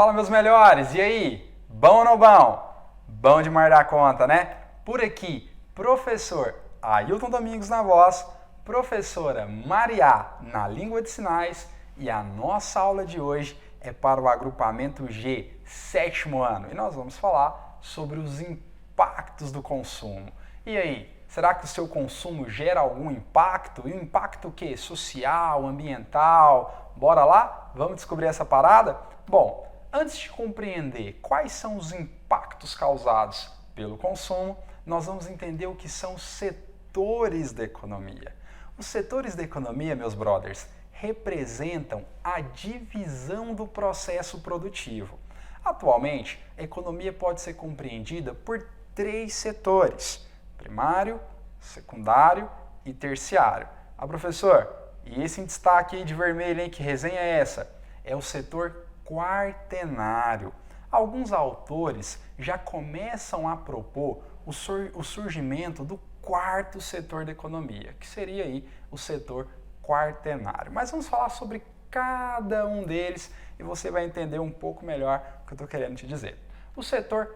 Fala, meus melhores, e aí? Bom ou não bom? Bom demais da conta, né? Por aqui, professor Ailton Domingos na voz, professora Mariá na língua de sinais, e a nossa aula de hoje é para o agrupamento G, sétimo ano, e nós vamos falar sobre os impactos do consumo. E aí, será que o seu consumo gera algum impacto? E um impacto o quê? Social, ambiental? Bora lá? Vamos descobrir essa parada? Bom, antes de compreender quais são os impactos causados pelo consumo, nós vamos entender o que são os setores da economia. Os setores da economia, meus brothers, representam a divisão do processo produtivo. Atualmente, a economia pode ser compreendida por três setores: primário, secundário e terciário. Professor, e esse destaque aí de vermelho, hein? Que resenha é essa? É o setor quaternário. Alguns autores já começam a propor o surgimento do quarto setor da economia, que seria aí o setor quaternário. Mas vamos falar sobre cada um deles e você vai entender um pouco melhor o que eu estou querendo te dizer. O setor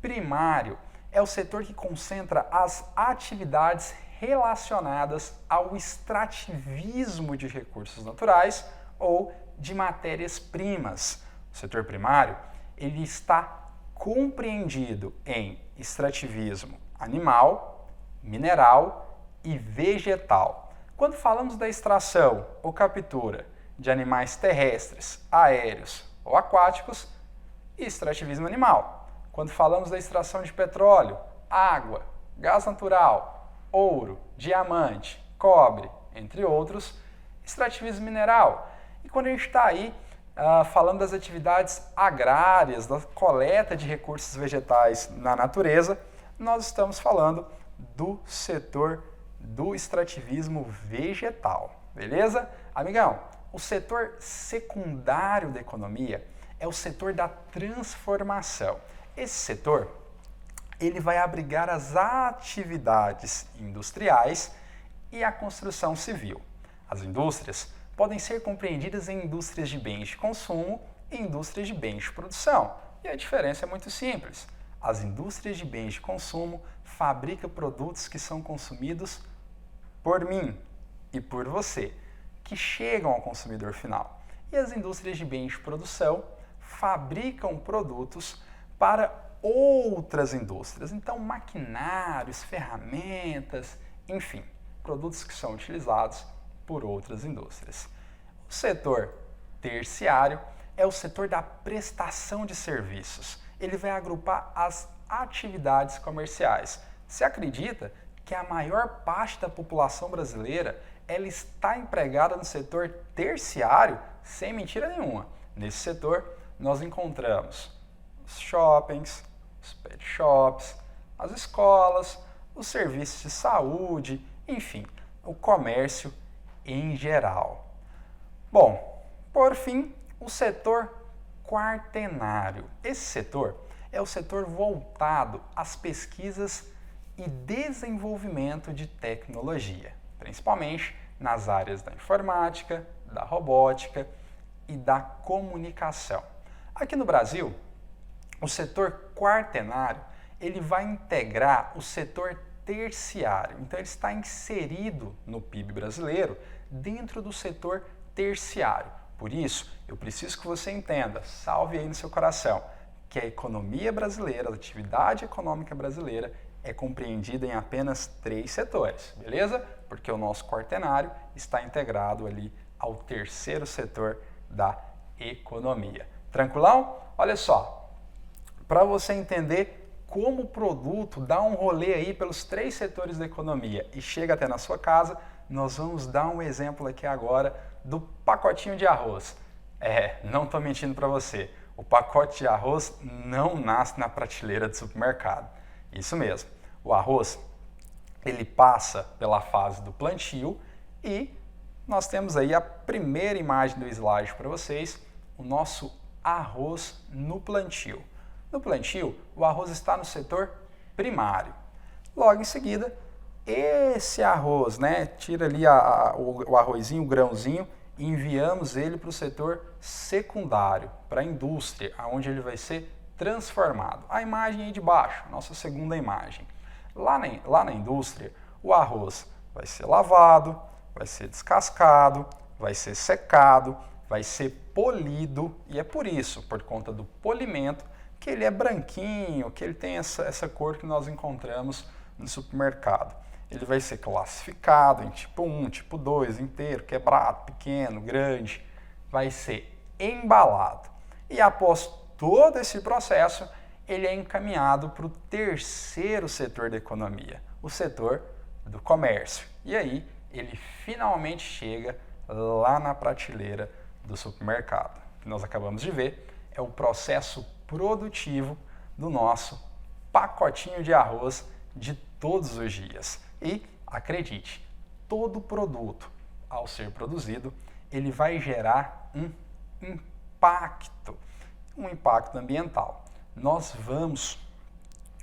primário é o setor que concentra as atividades relacionadas ao extrativismo de recursos naturais ou de matérias-primas. O setor primário ele está compreendido em extrativismo animal, mineral e vegetal. Quando falamos da extração ou captura de animais terrestres, aéreos ou aquáticos, extrativismo animal. Quando falamos da extração de petróleo, água, gás natural, ouro, diamante, cobre, entre outros, extrativismo mineral. E quando a gente está aí falando das atividades agrárias, da coleta de recursos vegetais na natureza, nós estamos falando do setor do extrativismo vegetal, beleza? Amigão, o setor secundário da economia é o setor da transformação. Esse setor ele vai abrigar as atividades industriais e a construção civil. As indústrias podem ser compreendidas em indústrias de bens de consumo e indústrias de bens de produção. E a diferença é muito simples. As indústrias de bens de consumo fabricam produtos que são consumidos por mim e por você, que chegam ao consumidor final. E as indústrias de bens de produção fabricam produtos para outras indústrias. Então, maquinários, ferramentas, enfim, produtos que são utilizados por outras indústrias. O setor terciário é o setor da prestação de serviços. Ele vai agrupar as atividades comerciais. Se acredita que a maior parte da população brasileira ela está empregada no setor terciário? Sem mentira nenhuma. Nesse setor, nós encontramos os shoppings, os pet shops, as escolas, os serviços de saúde, enfim, o comércio em geral. Bom, por fim, o setor quaternário. Esse setor é o setor voltado às pesquisas e desenvolvimento de tecnologia, principalmente nas áreas da informática, da robótica e da comunicação. Aqui no Brasil, o setor quaternário ele vai integrar o setor terciário. Então, ele está inserido no PIB brasileiro dentro do setor terciário. Por isso, eu preciso que você entenda, salve aí no seu coração, que a economia brasileira, a atividade econômica brasileira é compreendida em apenas três setores, beleza? Porque o nosso quaternário está integrado ali ao terceiro setor da economia. Tranquilão? Olha só, para você entender como o produto dá um rolê aí pelos três setores da economia e chega até na sua casa, nós vamos dar um exemplo aqui agora do pacotinho de arroz. Não estou mentindo para você, o pacote de arroz não nasce na prateleira do supermercado. Isso mesmo, o arroz ele passa pela fase do plantio e nós temos aí a primeira imagem do slide para vocês, o nosso arroz no plantio. No plantio, o arroz está no setor primário. Logo em seguida, esse arroz, né, tira ali o arrozinho, o grãozinho e enviamos ele para o setor secundário, para a indústria, onde ele vai ser transformado. A imagem aí de baixo, nossa segunda imagem. Lá na indústria, o arroz vai ser lavado, vai ser descascado, vai ser secado, vai ser polido, e é por isso, por conta do polimento, que ele é branquinho, que ele tem essa cor que nós encontramos no supermercado. Ele vai ser classificado em tipo 1, tipo 2, inteiro, quebrado, pequeno, grande, vai ser embalado. E após todo esse processo, ele é encaminhado para o terceiro setor da economia, o setor do comércio. E aí, ele finalmente chega lá na prateleira do supermercado. O que nós acabamos de ver é o processo produtivo do nosso pacotinho de arroz de todos os dias. E, acredite, todo produto, ao ser produzido, ele vai gerar um impacto ambiental. Nós vamos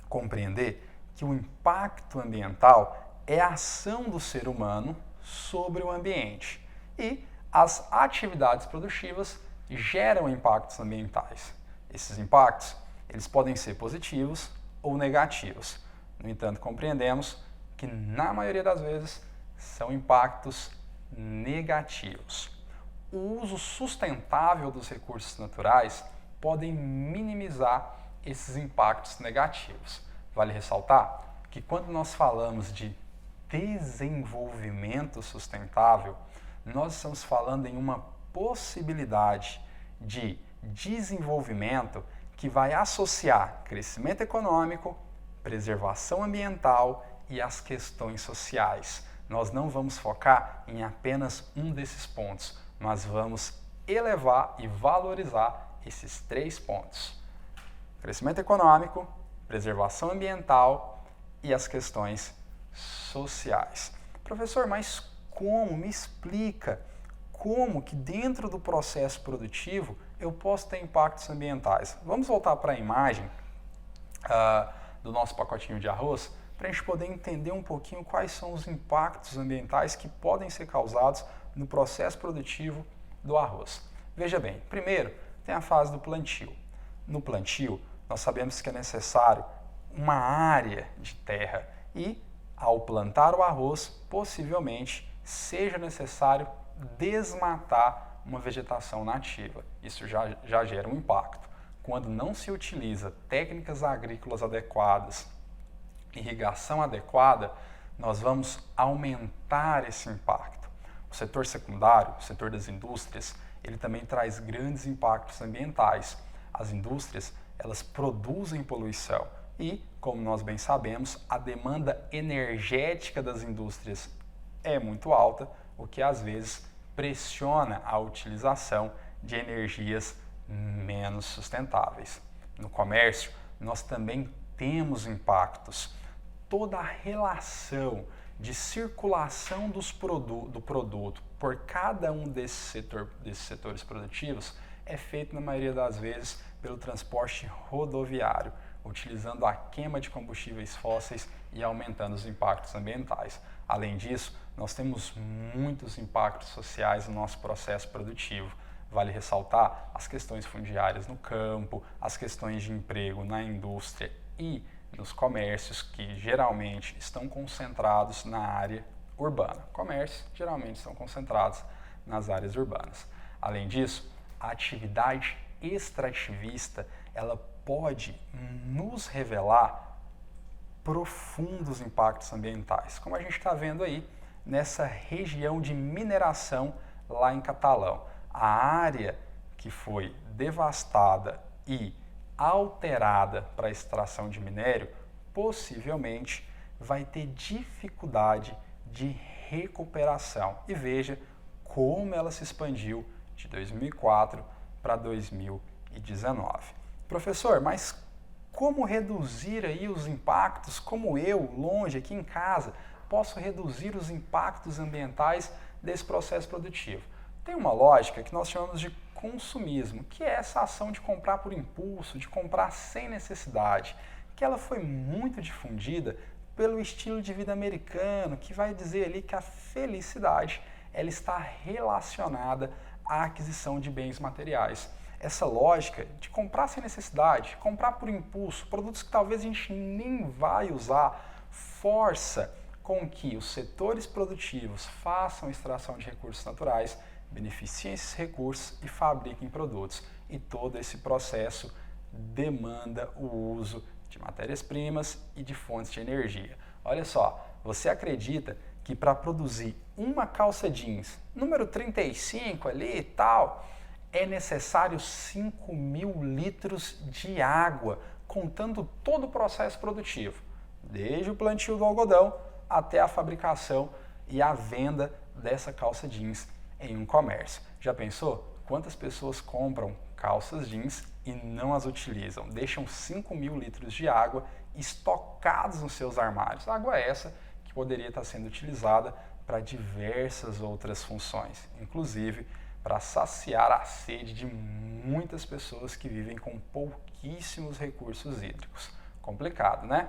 compreender que o impacto ambiental é a ação do ser humano sobre o ambiente e as atividades produtivas geram impactos ambientais. Esses impactos, eles podem ser positivos ou negativos. No entanto, compreendemos que na maioria das vezes são impactos negativos. O uso sustentável dos recursos naturais podem minimizar esses impactos negativos. Vale ressaltar que quando nós falamos de desenvolvimento sustentável, nós estamos falando em uma possibilidade de desenvolvimento que vai associar crescimento econômico, preservação ambiental e as questões sociais. Nós não vamos focar em apenas um desses pontos, mas vamos elevar e valorizar esses 3 pontos: crescimento econômico, preservação ambiental e as questões sociais. Professor, mas como? Me explica como que dentro do processo produtivo eu posso ter impactos ambientais. Vamos voltar para a imagem do nosso pacotinho de arroz para a gente poder entender um pouquinho quais são os impactos ambientais que podem ser causados no processo produtivo do arroz. Veja bem, primeiro tem a fase do plantio. No plantio, nós sabemos que é necessário uma área de terra e, ao plantar o arroz, possivelmente seja necessário desmatar uma vegetação nativa. Isso já gera um impacto. Quando não se utiliza técnicas agrícolas adequadas, irrigação adequada, nós vamos aumentar esse impacto. O setor secundário, o setor das indústrias, ele também traz grandes impactos ambientais. As indústrias, elas produzem poluição e, como nós bem sabemos, a demanda energética das indústrias é muito alta, o que às vezes pressiona a utilização de energias menos sustentáveis. No comércio, nós também temos impactos. Toda a relação de circulação do produto por cada um desses setores produtivos é feito, na maioria das vezes, pelo transporte rodoviário, utilizando a queima de combustíveis fósseis e aumentando os impactos ambientais. Além disso, nós temos muitos impactos sociais no nosso processo produtivo. Vale ressaltar as questões fundiárias no campo, as questões de emprego na indústria e nos comércios, que geralmente estão concentrados na área urbana. Comércios geralmente estão concentrados nas áreas urbanas. Além disso, a atividade extrativista, ela pode nos revelar profundos impactos ambientais, como a gente está vendo aí nessa região de mineração lá em Catalão. A área que foi devastada e alterada para a extração de minério possivelmente vai ter dificuldade de recuperação. E veja como ela se expandiu de 2004 para 2019. Professor, mas como reduzir aí os impactos? Como eu, longe, aqui em casa, posso reduzir os impactos ambientais desse processo produtivo? Tem uma lógica que nós chamamos de consumismo, que é essa ação de comprar por impulso, de comprar sem necessidade, que ela foi muito difundida pelo estilo de vida americano, que vai dizer ali que a felicidade ela está relacionada à aquisição de bens materiais. Essa lógica de comprar sem necessidade, comprar por impulso, produtos que talvez a gente nem vai usar, força com que os setores produtivos façam extração de recursos naturais, beneficiem esses recursos e fabriquem produtos. E todo esse processo demanda o uso de matérias-primas e de fontes de energia. Olha só, você acredita que para produzir uma calça jeans, número 35 ali e tal, é necessário 5.000 litros de água, contando todo o processo produtivo, desde o plantio do algodão até a fabricação e a venda dessa calça jeans em um comércio. Já pensou? Quantas pessoas compram calças jeans e não as utilizam? Deixam 5.000 litros de água estocados nos seus armários. Água essa que poderia estar sendo utilizada para diversas outras funções, inclusive para saciar a sede de muitas pessoas que vivem com pouquíssimos recursos hídricos. Complicado, né?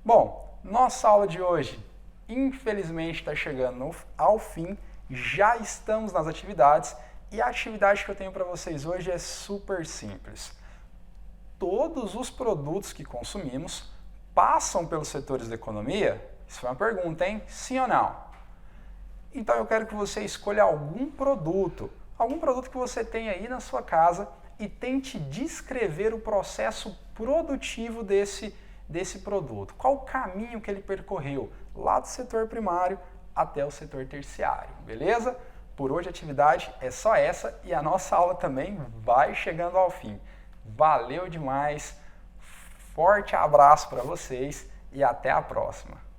Bom, nossa aula de hoje, infelizmente, está chegando ao fim. Já estamos nas atividades e a atividade que eu tenho para vocês hoje é super simples. Todos os produtos que consumimos passam pelos setores da economia? Isso foi uma pergunta, hein? Sim ou não? Então eu quero que você escolha algum produto que você tem aí na sua casa e tente descrever o processo produtivo desse produto. Qual o caminho que ele percorreu lá do setor primário até o setor terciário, beleza? Por hoje a atividade é só essa e a nossa aula também vai chegando ao fim. Valeu demais, forte abraço para vocês e até a próxima!